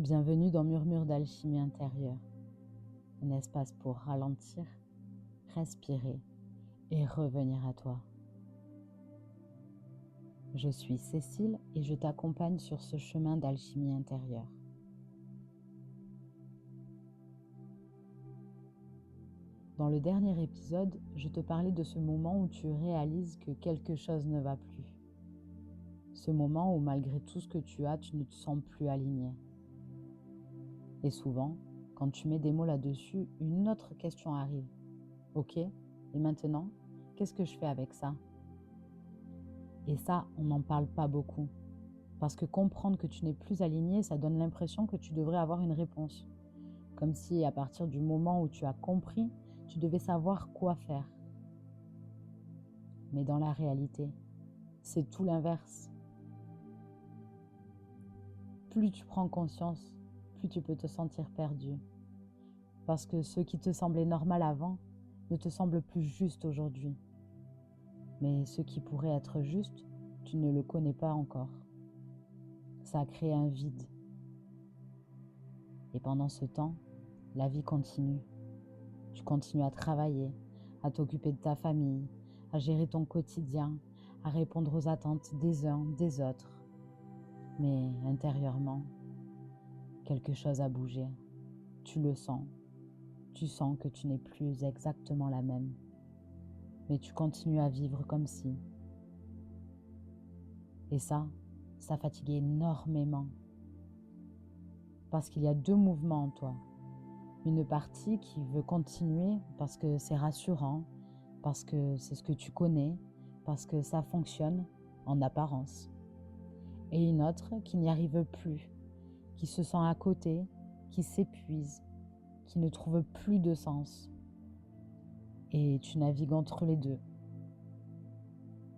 Bienvenue dans Murmure d'alchimie intérieure, un espace pour ralentir, respirer et revenir à toi. Je suis Cécile et je t'accompagne sur ce chemin d'alchimie intérieure. Dans le dernier épisode, je te parlais de ce moment où tu réalises que quelque chose ne va plus. Ce moment où malgré tout ce que tu as, tu ne te sens plus aligné. Et souvent, quand tu mets des mots là-dessus, une autre question arrive. Ok, et maintenant, qu'est-ce que je fais avec ça? Et ça, on n'en parle pas beaucoup. Parce que comprendre que tu n'es plus aligné, ça donne l'impression que tu devrais avoir une réponse. Comme si à partir du moment où tu as compris, tu devais savoir quoi faire. Mais dans la réalité, c'est tout l'inverse. Plus tu prends conscience, plus tu peux te sentir perdu. Parce que ce qui te semblait normal avant ne te semble plus juste aujourd'hui. Mais ce qui pourrait être juste, tu ne le connais pas encore. Ça a créé un vide. Et pendant ce temps, la vie continue. Tu continues à travailler, à t'occuper de ta famille, à gérer ton quotidien, à répondre aux attentes des uns, des autres. Mais intérieurement, quelque chose a bougé. Tu le sens. Tu sens que tu n'es plus exactement la même. Mais tu continues à vivre comme si. Et ça fatigue énormément. Parce qu'il y a deux mouvements en toi. Une partie qui veut continuer parce que c'est rassurant, parce que c'est ce que tu connais, parce que ça fonctionne en apparence. Et une autre qui n'y arrive plus, qui se sent à côté, qui s'épuise, qui ne trouve plus de sens. Et tu navigues entre les deux.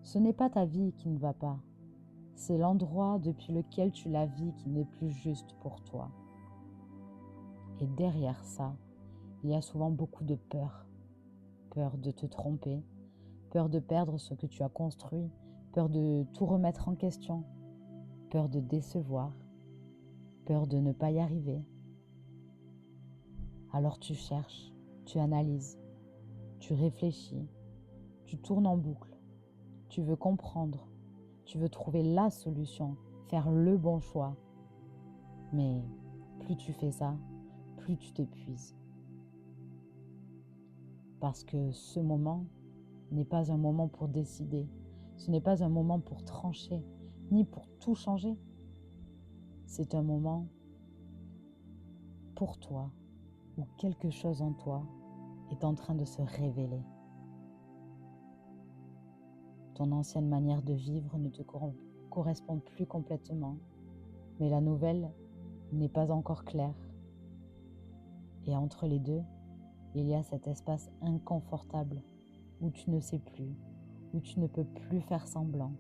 Ce n'est pas ta vie qui ne va pas, c'est l'endroit depuis lequel tu la vis qui n'est plus juste pour toi. Et derrière ça, il y a souvent beaucoup de peur. Peur de te tromper, peur de perdre ce que tu as construit, peur de tout remettre en question, peur de décevoir, peur de ne pas y arriver. Alors tu cherches, tu analyses, tu réfléchis, tu tournes en boucle, tu veux comprendre, tu veux trouver la solution, faire le bon choix. Mais plus tu fais ça, plus tu t'épuises. Parce que ce moment n'est pas un moment pour décider, ce n'est pas un moment pour trancher, ni pour tout changer. C'est un moment pour toi, où quelque chose en toi est en train de se révéler. Ton ancienne manière de vivre ne te correspond plus complètement, mais la nouvelle n'est pas encore claire. Et entre les deux, il y a cet espace inconfortable où tu ne sais plus, où tu ne peux plus faire semblant.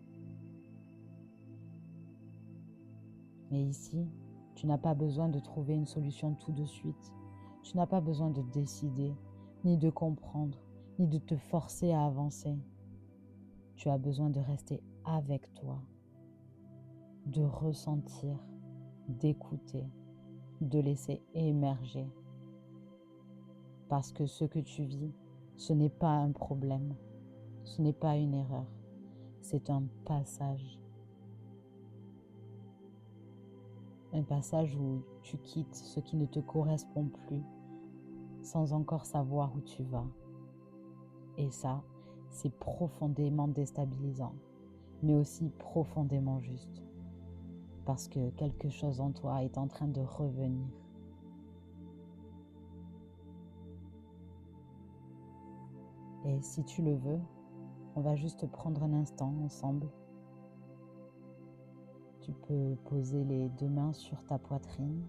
Mais ici, tu n'as pas besoin de trouver une solution tout de suite. Tu n'as pas besoin de décider, ni de comprendre, ni de te forcer à avancer. Tu as besoin de rester avec toi, de ressentir, d'écouter, de laisser émerger. Parce que ce que tu vis, ce n'est pas un problème, ce n'est pas une erreur, c'est un passage. Un passage où tu quittes ce qui ne te correspond plus, sans encore savoir où tu vas. Et ça, c'est profondément déstabilisant, mais aussi profondément juste. Parce que quelque chose en toi est en train de revenir. Et si tu le veux, on va juste prendre un instant ensemble. Tu peux poser les deux mains sur ta poitrine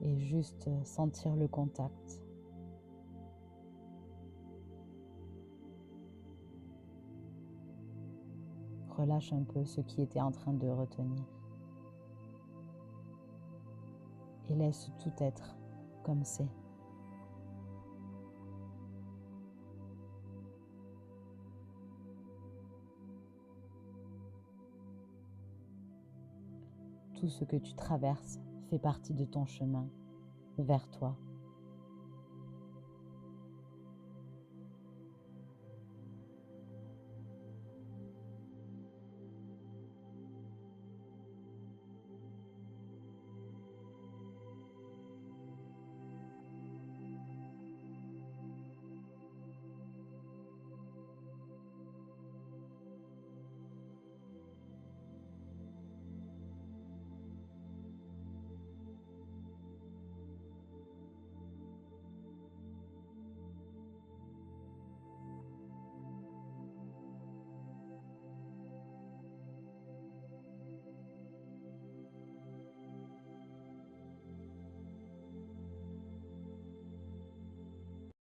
et juste sentir le contact. Relâche un peu ce qui était en train de retenir. Et laisse tout être comme c'est. tout ce que tu traverses fait partie de ton chemin vers toi.